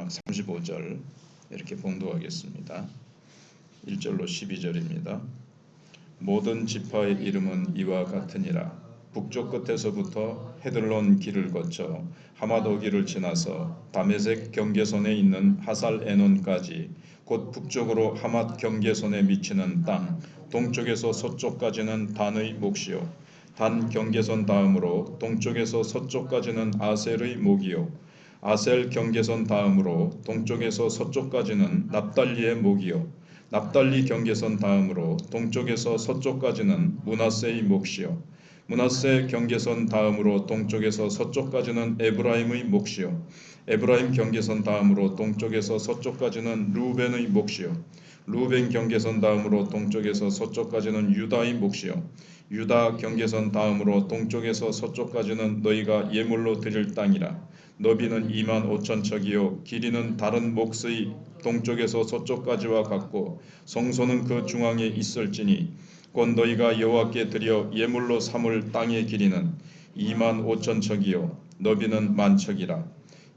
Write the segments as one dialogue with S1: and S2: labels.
S1: 마지막 35절 이렇게 봉독하겠습니다. 1절로 12절입니다. 모든 지파의 이름은 이와 같으니라. 북쪽 끝에서부터 헤들론 길을 거쳐 하마도 길을 지나서 다메섹 경계선에 있는 하살 에논까지 곧 북쪽으로 하맛 경계선에 미치는 땅 동쪽에서 서쪽까지는 단의 몫이요 단 경계선 다음으로 동쪽에서 서쪽까지는 아셀의 몫이요 아셀 경계선 다음으로 동쪽에서 서쪽까지는 납달리의 몫이요 납달리 경계선 다음으로 동쪽에서 서쪽까지는 므낫세의 몫이요 므낫세 경계선 다음으로 동쪽에서 서쪽까지는 에브라임의 몫이요 에브라임 경계선 다음으로 동쪽에서 서쪽까지는 루벤의 몫이요 루벤 경계선 다음으로 동쪽에서 서쪽까지는 유다의 몫이요 유다 경계선 다음으로 동쪽에서 서쪽까지는 너희가 예물로 드릴 땅이라. 너비는 25,000척이요 길이는 다른 몫의 동쪽에서 서쪽까지와 같고 성소는 그 중앙에 있을지니 곧 너희가 여호와께 드려 예물로 삼을 땅의 길이는 25,000척이요 너비는 10,000척이라.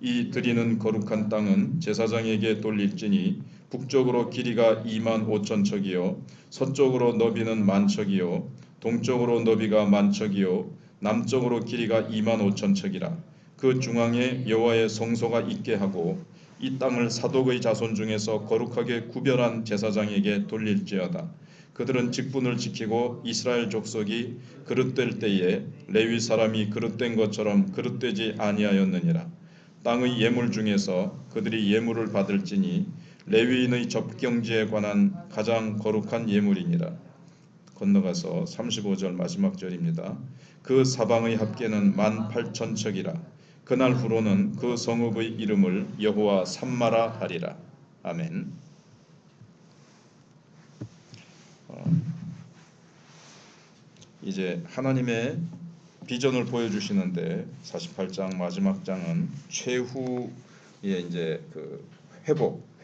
S1: 이 드리는 거룩한 땅은 제사장에게 돌릴지니 북쪽으로 길이가 25,000척이요 서쪽으로 너비는 10,000척이요 동쪽으로 너비가 10,000척이요 남쪽으로 길이가 25,000척이라. 그 중앙에 여호와의 성소가 있게 하고 이 땅을 사독의 자손 중에서 거룩하게 구별한 제사장에게 돌릴지어다. 그들은 직분을 지키고 이스라엘 족속이 그릇될 때에 레위 사람이 그릇된 것처럼 그릇되지 아니하였느니라. 땅의 예물 중에서 그들이 예물을 받을지니 레위인의 접경지에 관한 가장 거룩한 예물이니라. 건너가서 35절 마지막 절입니다. 그 사방의 합계는 18,000척이라. 그날 후로는 그 성읍의 이름을 여호와 삼마라 하리라. 아멘. 이제 하나님의 비전을 보여주시는데 48장 마지막 장은 최후의 이제 그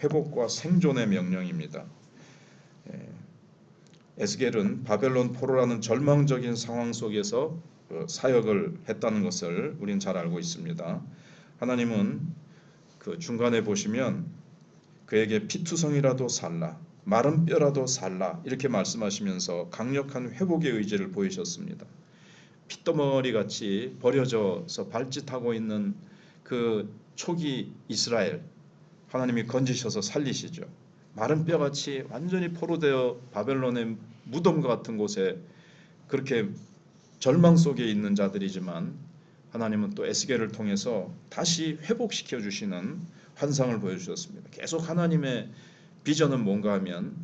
S1: 회복과 생존의 명령입니다. 에스겔은 바벨론 포로라는 절망적인 상황 속에서 사역을 했다는 것을 우리는 잘 알고 있습니다. 하나님은 그 중간에 보시면 그에게 피투성이라도 살라, 마른 뼈라도 살라 이렇게 말씀하시면서 강력한 회복의 의지를 보이셨습니다. 핏덩어리 같이 버려져서 발짓하고 있는 그 초기 이스라엘 하나님이 건지셔서 살리시죠. 마른 뼈같이 완전히 포로되어 바벨론의 무덤과 같은 곳에 그렇게 절망 속에 있는 자들이지만 하나님은 또 에스겔을 통해서 다시 회복시켜 주시는 환상을 보여주셨습니다. 계속 하나님의 비전은 뭔가 하면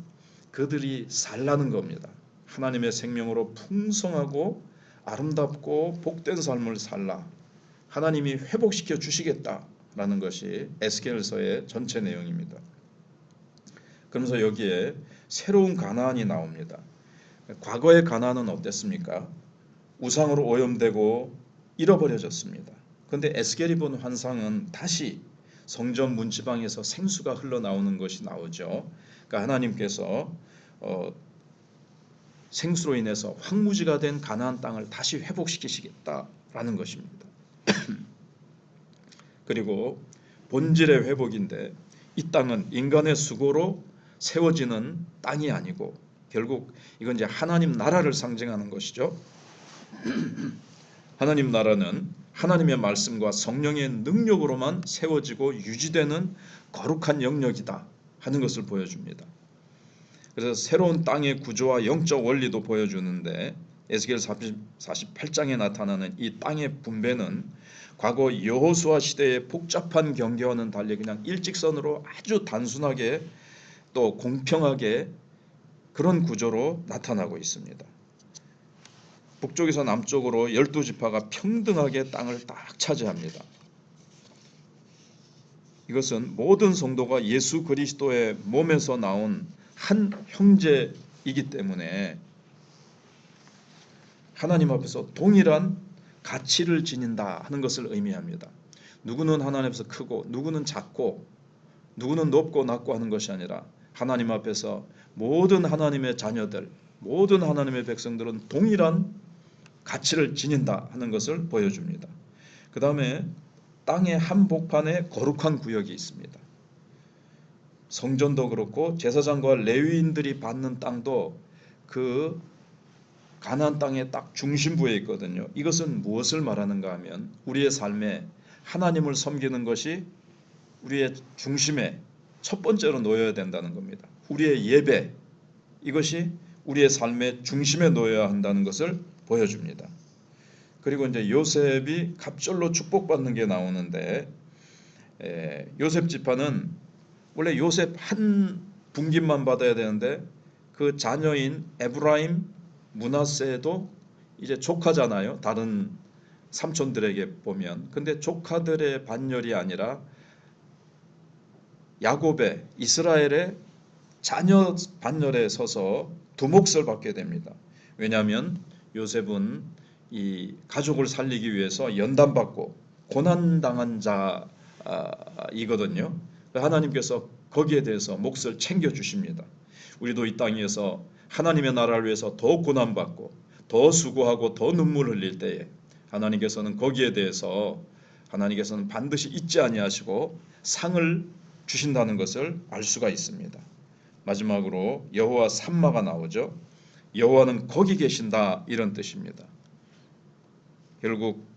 S1: 그들이 살라는 겁니다. 하나님의 생명으로 풍성하고 아름답고 복된 삶을 살라. 하나님이 회복시켜 주시겠다라는 것이 에스겔서의 전체 내용입니다. 그러면서 여기에 새로운 가나안이 나옵니다. 과거의 가나안은 어땠습니까? 우상으로 오염되고 잃어버려졌습니다. 그런데 에스겔이 본 환상은 다시 성전 문지방에서 생수가 흘러나오는 것이 나오죠. 그러니까 하나님께서 생수로 인해서 황무지가 된 가나안 땅을 다시 회복시키시겠다라는 것입니다. 그리고 본질의 회복인데 이 땅은 인간의 수고로 세워지는 땅이 아니고 결국 이건 이제 하나님 나라를 상징하는 것이죠. 하나님 나라는 하나님의 말씀과 성령의 능력으로만 세워지고 유지되는 거룩한 영역이다 하는 것을 보여줍니다. 그래서 새로운 땅의 구조와 영적 원리도 보여주는데 에스겔 48장에 나타나는 이 땅의 분배는 과거 여호수아 시대의 복잡한 경계와는 달리 그냥 일직선으로 아주 단순하게 또 공평하게 그런 구조로 나타나고 있습니다. 북쪽에서 남쪽으로 12지파가 평등하게 땅을 딱 차지합니다. 이것은 모든 성도가 예수 그리스도의 몸에서 나온 한 형제이기 때문에 하나님 앞에서 동일한 가치를 지닌다 하는 것을 의미합니다. 누구는 하나님 앞에서 크고 누구는 작고 누구는 높고 낮고 하는 것이 아니라 하나님 앞에서 모든 하나님의 자녀들, 모든 하나님의 백성들은 동일한 가치를 지닌다 하는 것을 보여줍니다. 그 다음에 땅의 한복판에 거룩한 구역이 있습니다. 성전도 그렇고 제사장과 레위인들이 받는 땅도 그 가나안 땅의 딱 중심부에 있거든요. 이것은 무엇을 말하는가 하면 우리의 삶에 하나님을 섬기는 것이 우리의 중심에 첫 번째로 놓여야 된다는 겁니다. 우리의 예배, 이것이 우리의 삶의 중심에 놓여야 한다는 것을 보여줍니다. 그리고 이제 요셉이 갑절로 축복받는 게 나오는데, 요셉 지파는 원래 요셉 한 분깃만 받아야 되는데 그 자녀인 에브라임, 므낫세도 이제 조카잖아요. 다른 삼촌들에게 보면. 근데 조카들의 반열이 아니라 야곱의, 이스라엘의 자녀 반열에 서서 두 몫을 받게 됩니다. 왜냐하면 요셉은 이 가족을 살리기 위해서 연단받고 고난당한 자이거든요. 하나님께서 거기에 대해서 몫을 챙겨주십니다. 우리도 이 땅에서 하나님의 나라를 위해서 더 고난받고 더 수고하고 더 눈물 흘릴 때에 하나님께서는 거기에 대해서 하나님께서는 반드시 잊지 아니하시고 상을 주신다는 것을 알 수가 있습니다. 마지막으로 여호와 삼마가 나오죠. 여호와는 거기 계신다, 이런 뜻입니다. 결국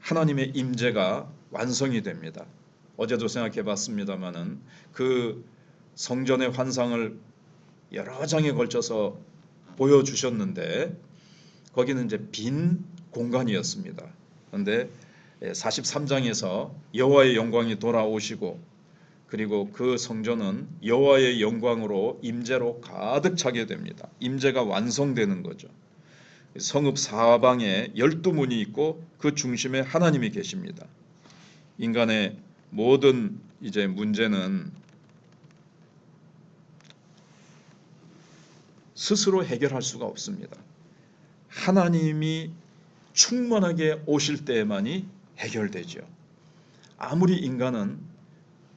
S1: 하나님의 임재가 완성이 됩니다. 어제도 생각해 봤습니다마는 그 성전의 환상을 여러 장에 걸쳐서 보여주셨는데 거기는 이제 빈 공간이었습니다. 그런데 43장에서 여호와의 영광이 돌아오시고 그리고 그 성전은 여호와의 영광으로 임재로 가득 차게 됩니다. 임재가 완성되는 거죠. 성읍 사방에 12문이 있고 그 중심에 하나님이 계십니다. 인간의 모든 이제 문제는 스스로 해결할 수가 없습니다. 하나님이 충만하게 오실 때에만이 해결되죠. 아무리 인간은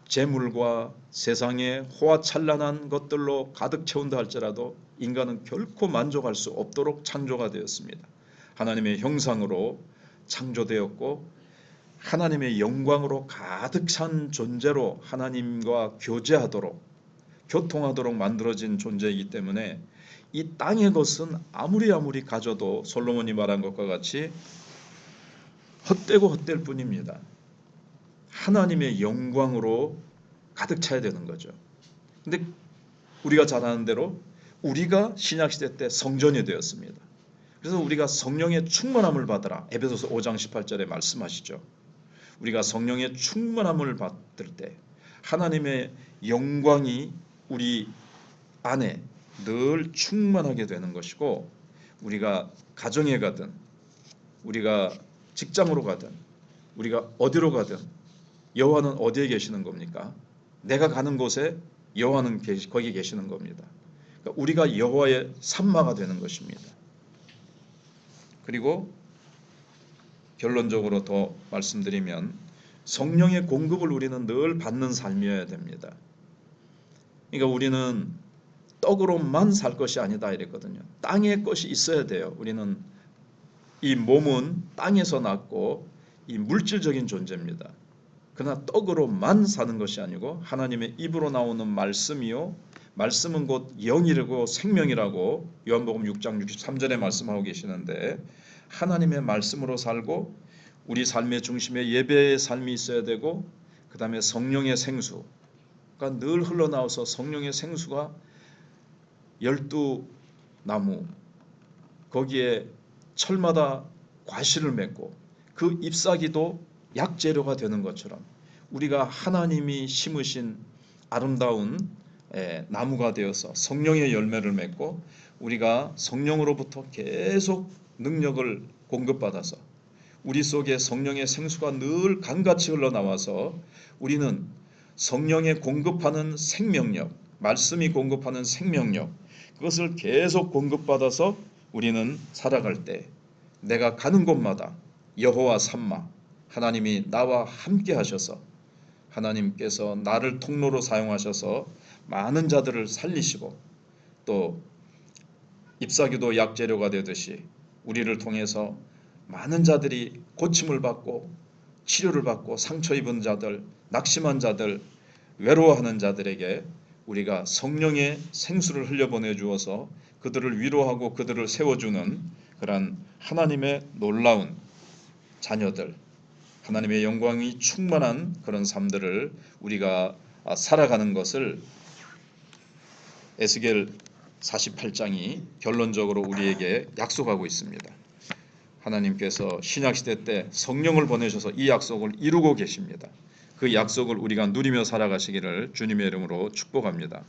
S1: 재물과 세상의 호화찬란한 것들로 가득 채운다 할지라도 인간은 결코 만족할 수 없도록 창조가 되었습니다. 하나님의 형상으로 창조되었고 하나님의 영광으로 가득 찬 존재로 하나님과 교제하도록, 교통하도록 만들어진 존재이기 때문에 이 땅의 것은 아무리 가져도 솔로몬이 말한 것과 같이 헛되고 헛될 뿐입니다. 하나님의 영광으로 가득 차야 되는 거죠. 근데 우리가 잘 아는 대로 우리가 신약시대 때 성전이 되었습니다. 그래서 우리가 성령의 충만함을 받으라, 에베소서 5장 18절에 말씀하시죠. 우리가 성령의 충만함을 받을 때 하나님의 영광이 우리 안에 늘 충만하게 되는 것이고, 우리가 가정에 가든 우리가 직장으로 가든 우리가 어디로 가든 여호와는 어디에 계시는 겁니까? 내가 가는 곳에 여호와는 거기 계시는 겁니다. 그러니까 우리가 여호와의 삼마가 되는 것입니다. 그리고 결론적으로 더 말씀드리면 성령의 공급을 우리는 늘 받는 삶이어야 됩니다. 그러니까 우리는 떡으로만 살 것이 아니다 이랬거든요. 땅의 것이 있어야 돼요. 우리는 이 몸은 땅에서 났고 이 물질적인 존재입니다. 그러나 떡으로만 사는 것이 아니고 하나님의 입으로 나오는 말씀이요, 말씀은 곧 영이라고 생명이라고 요한복음 6장 63절에 말씀하고 계시는데, 하나님의 말씀으로 살고 우리 삶의 중심에 예배의 삶이 있어야 되고, 그 다음에 성령의 생수가 늘 흘러나와서 성령의 생수가 12나무 거기에 철마다 과실을 맺고 그 잎사귀도 약재료가 되는 것처럼 우리가 하나님이 심으신 아름다운 나무가 되어서 성령의 열매를 맺고 우리가 성령으로부터 계속 능력을 공급받아서 우리 속에 성령의 생수가 늘 강같이 흘러나와서 우리는 성령의 공급하는 생명력, 말씀이 공급하는 생명력, 그것을 계속 공급받아서 우리는 살아갈 때 내가 가는 곳마다 여호와 삼마, 하나님이 나와 함께 하셔서 하나님께서 나를 통로로 사용하셔서 많은 자들을 살리시고 또 잎사귀도 약재료가 되듯이 우리를 통해서 많은 자들이 고침을 받고 치료를 받고 상처 입은 자들, 낙심한 자들, 외로워하는 자들에게 우리가 성령의 생수를 흘려보내 주어서 그들을 위로하고 그들을 세워주는 그러한 하나님의 놀라운 자녀들, 하나님의 영광이 충만한 그런 삶들을 우리가 살아가는 것을 에스겔 48장이 결론적으로 우리에게 약속하고 있습니다. 하나님께서 신약시대 때 성령을 보내셔서 이 약속을 이루고 계십니다. 그 약속을 우리가 누리며 살아가시기를 주님의 이름으로 축복합니다.